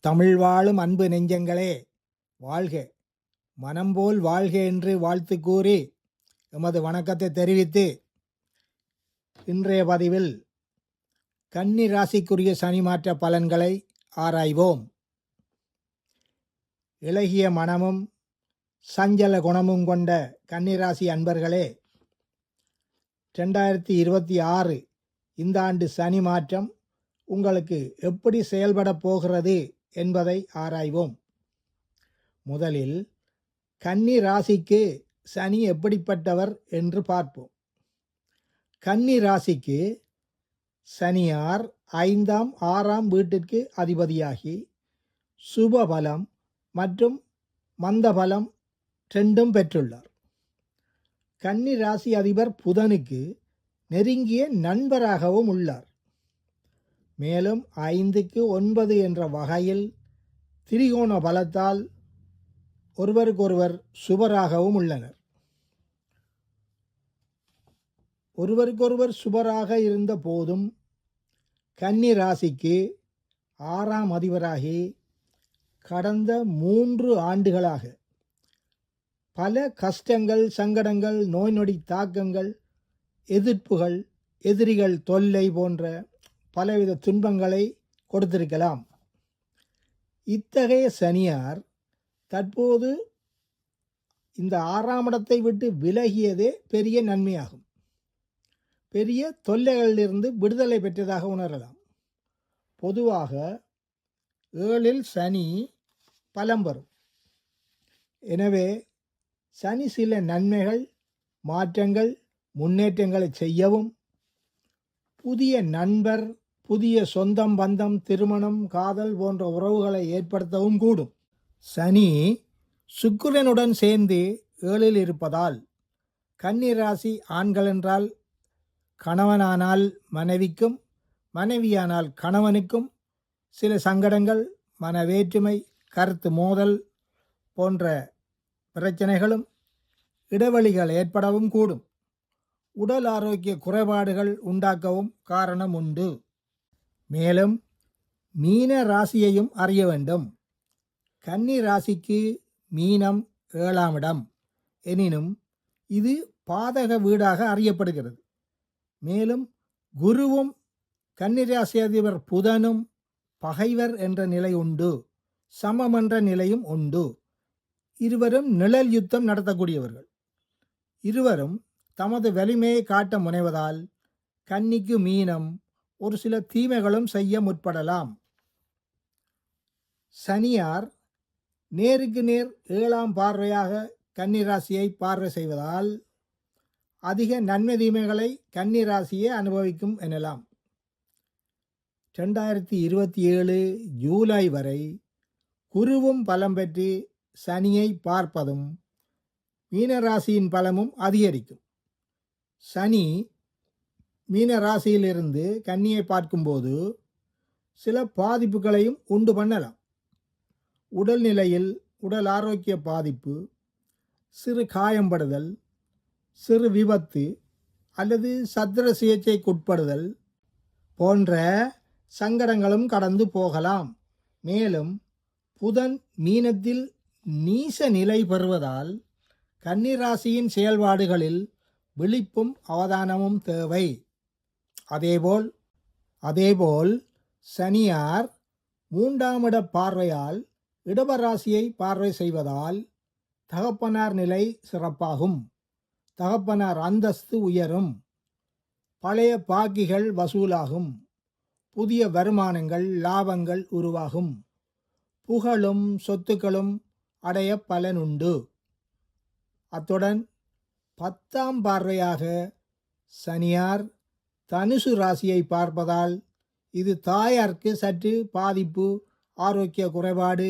தமிழ் வாழும் அன்பு நெஞ்சங்களே வாழ்க, மனம்போல் வாழ்க என்று வாழ்த்து கூறி எமது வணக்கத்தை தெரிவித்து இன்றைய பதிவில் கன்னி ராசிக்குரிய சனி மாற்ற பலன்களை ஆராய்வோம். இளகிய மனமும் சஞ்சல குணமும் கொண்ட கன்னிராசி அன்பர்களே, 2026 இந்த ஆண்டு சனி மாற்றம் உங்களுக்கு எப்படி செயல்பட போகிறது என்பதை ஆராய்வோம். முதலில் கன்னி ராசிக்கு சனி எப்படிப்பட்டவர் என்று பார்ப்போம். கன்னி ராசிக்கு சனியார் 5ஆம் 6ஆம் வீட்டிற்கு அதிபதியாகி சுபபலம் மற்றும் மந்தபலம் ரெண்டும் பெற்றுள்ளார். கன்னி ராசி அதிபர் புதனுக்கு நெருங்கிய நண்பராகவும் உள்ளார். மேலும் 5க்கு 9 என்ற வகையில் திரிகோண பலத்தால் ஒருவருக்கொருவர் சுபராகவும் உள்ளனர். ஒருவருக்கொருவர் சுபராக இருந்த போதும் கன்னி ராசிக்கு 6ஆம் அதிபராகி கடந்த 3 ஆண்டுகளாக பல கஷ்டங்கள், சங்கடங்கள், நோய் நொடி தாக்கங்கள், எதிர்ப்புகள், எதிரிகள் தொல்லை போன்ற பலவித துன்பங்களை கொடுத்திருக்கலாம். இத்தகைய சனியார் தற்போது இந்த 6ஆம் இடத்தை விட்டு விலகியதே பெரிய நன்மையாகும். பெரிய தொல்லைகளிலிருந்து விடுதலை பெற்றதாக உணரலாம். பொதுவாக 7ல் சனி பலம் பெறும். எனவே சனி சில நன்மைகள், மாற்றங்கள், முன்னேற்றங்களை செய்யவும், புதிய நண்பர், புதிய சொந்தம், பந்தம், திருமணம், காதல் போன்ற உறவுகளை ஏற்படுத்தவும் கூடும். சனி சுக்கிரனுடன் சேர்ந்து 7ல் இருப்பதால் கன்னி ராசி ஆண்கள் என்றால் கணவனானால் மனைவிக்கும், மனைவியானால் கணவனுக்கும் சில சங்கடங்கள், மனவேற்றுமை, கருத்து மோதல் போன்ற பிரச்சனைகளும் இடைவெளிகள் ஏற்படவும் கூடும். உடல் ஆரோக்கிய குறைபாடுகள் உண்டாக்கவும் காரணம் உண்டு. மேலும் மீன ராசியையும் அறிய வேண்டும். கன்னி ராசிக்கு மீனம் 7ஆம் இடம் எனினும் இது பாதக வீடாக அறியப்படுகிறது. மேலும் குருவும் கன்னிராசி அதிபர் புதனும் பகைவர் என்ற நிலை உண்டு, சமம் என்ற நிலையும் உண்டு. இருவரும் நிழல் யுத்தம் நடத்தக்கூடியவர்கள். இருவரும் தமது வலிமையை காட்ட முனைவதால் கன்னிக்கு மீனம் ஒரு சில தீமைகளும் செய்ய முற்படலாம். சனியார் நேருக்கு நேர் 7ஆம் பார்வையாக கன்னிராசியை பார்வை செய்வதால் அதிக நன்மை தீமைகளை கன்னிராசியே அனுபவிக்கும் எனலாம். 2027 ஜூலை வரை குருவும் பலம் பெற்று சனியை பார்ப்பதும் மீனராசியின் பலமும் அதிகரிக்கும். சனி மீனராசியிலிருந்து கன்னியை பார்க்கும்போது சில பாதிப்புகளையும் உண்டு பண்ணலாம். உடல்நிலையில் உடல் ஆரோக்கிய பாதிப்பு, சிறு காயம்படுதல், சிறு விபத்து அல்லது சத்திர சிகிச்சைக்குட்படுதல் போன்ற சங்கடங்களும் கடந்து போகலாம். மேலும் புதன் மீனத்தில் நீச நிலை பெறுவதால் கன்னிராசியின் செயல்பாடுகளில் விழிப்பும் அவதானமும் தேவை. அதேபோல் சனியார் 3ஆம் இட பார்வையால் இடபராசியை பார்வை செய்வதால் தகப்பனார் நிலை சிறப்பாகும். தகப்பனார் அந்தஸ்து உயரும். பழைய பாக்கிகள் வசூலாகும். புதிய வருமானங்கள், லாபங்கள் உருவாகும். புகழும் சொத்துக்களும் அடைய பலனுண்டு. அத்துடன் 10ஆம் பார்வையாக சனியார் தனுசு ராசியை பார்ப்பதால் இது தாயாருக்கு சற்று பாதிப்பு, ஆரோக்கிய குறைபாடு,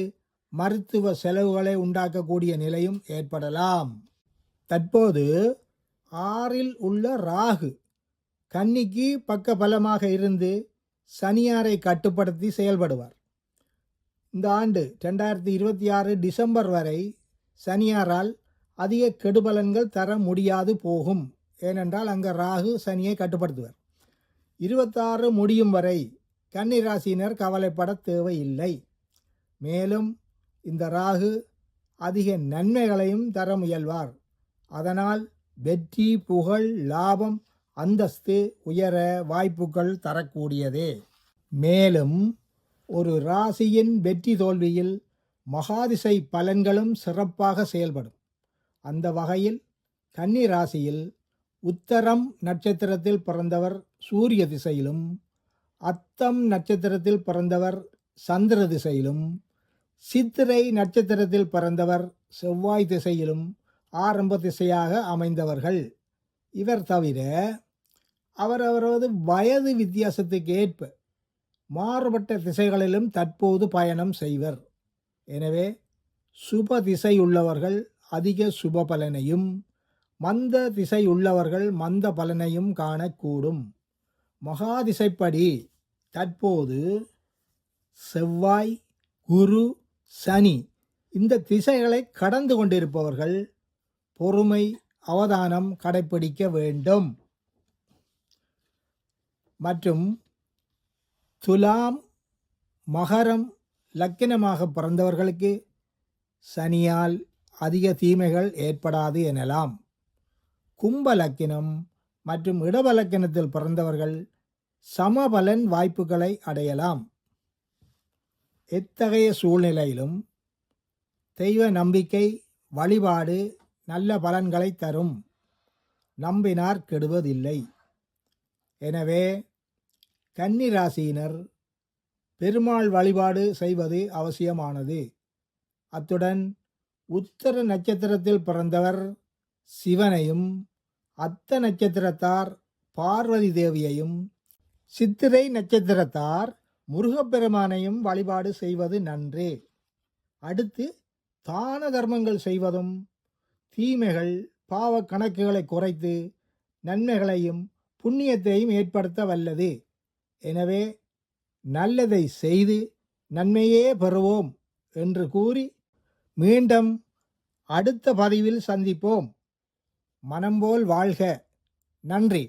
மருத்துவ செலவுகளை உண்டாக்கக்கூடிய நிலையும் ஏற்படலாம். தற்போது 6ல் உள்ள ராகு கன்னிக்கு பக்க பலமாக இருந்து சனியாரை கட்டுப்படுத்தி செயல்படுவார். இந்த ஆண்டு 2026 டிசம்பர் வரை சனியாரால் அதிக கெடுபலன்கள் தர முடியாது போகும். ஏனென்றால் அங்கே ராகு சனியை கட்டுப்படுத்துவார். 26 முடியும் வரை கன்னி ராசியினர் கவலைப்பட தேவையில்லை. மேலும் இந்த ராகு அதிக நன்மைகளையும் தர முயல்வார். அதனால் வெற்றி, புகழ், லாபம், அந்தஸ்து உயர வாய்ப்புகள் தரக்கூடியதே. மேலும் ஒரு ராசியின் வெற்றி தோல்வியில் மகாதிசை பலன்களும் சிறப்பாக செயல்படும். அந்த வகையில் கன்னி ராசியில் உத்தரம் நட்சத்திரத்தில் பிறந்தவர் சூரிய திசையிலும், அத்தம் நட்சத்திரத்தில் பிறந்தவர் சந்திர திசையிலும், சித்திரை நட்சத்திரத்தில் பிறந்தவர் செவ்வாய் திசையிலும் ஆரம்ப திசையாக அமைந்தவர்கள். இவர் தவிர அவரவரது வயது வித்தியாசத்துக்கு ஏற்ப மாறுபட்ட திசைகளிலும் தற்போது பயணம் செய்வர். எனவே சுப திசை உள்ளவர்கள் அதிக சுப பலனையும், மந்த திசை உள்ளவர்கள் மந்த பலனையும் காணக்கூடும். மகாதிசைப்படி தற்போது செவ்வாய், குரு, சனி இந்த திசைகளை கடந்து கொண்டிருப்பவர்கள் பொறுமை, அவதானம் கடைப்பிடிக்க வேண்டும். மற்றும் துலாம், மகரம் லக்கினமாக பிறந்தவர்களுக்கு சனியால் அதிக தீமைகள் ஏற்படாது எனலாம். கும்ப லக்கினம் மற்றும் இடப லக்கினத்தில் பிறந்தவர்கள் சமபலன் வாய்ப்புகளை அடையலாம். எத்தகைய சூழ்நிலையிலும் தெய்வ நம்பிக்கை, வழிபாடு நல்ல பலன்களை தரும். நம்பினார் கெடுவதில்லை. எனவே கன்னி ராசியினர் பெருமாள் வழிபாடு செய்வது அவசியமானது. அத்துடன் உத்தர நட்சத்திரத்தில் பிறந்தவர் சிவனையும், அத்த நட்சத்திரத்தார் பார்வதி தேவியையும், சித்திரை நட்சத்திரத்தார் முருகப்பெருமானையும் வழிபாடு செய்வது நன்று. அடுத்து தான தர்மங்கள் செய்வதும் தீமைகள், பாவ கணக்குகளை குறைத்து நன்மைகளையும் புண்ணியத்தையும் ஏற்படுத்த வல்லது. எனவே நல்லதை செய்து நன்மையே பெறுவோம் என்று கூறி மீண்டும் அடுத்த பதிவில் சந்திப்போம். மனம்போல் வாழ்க. நன்றி.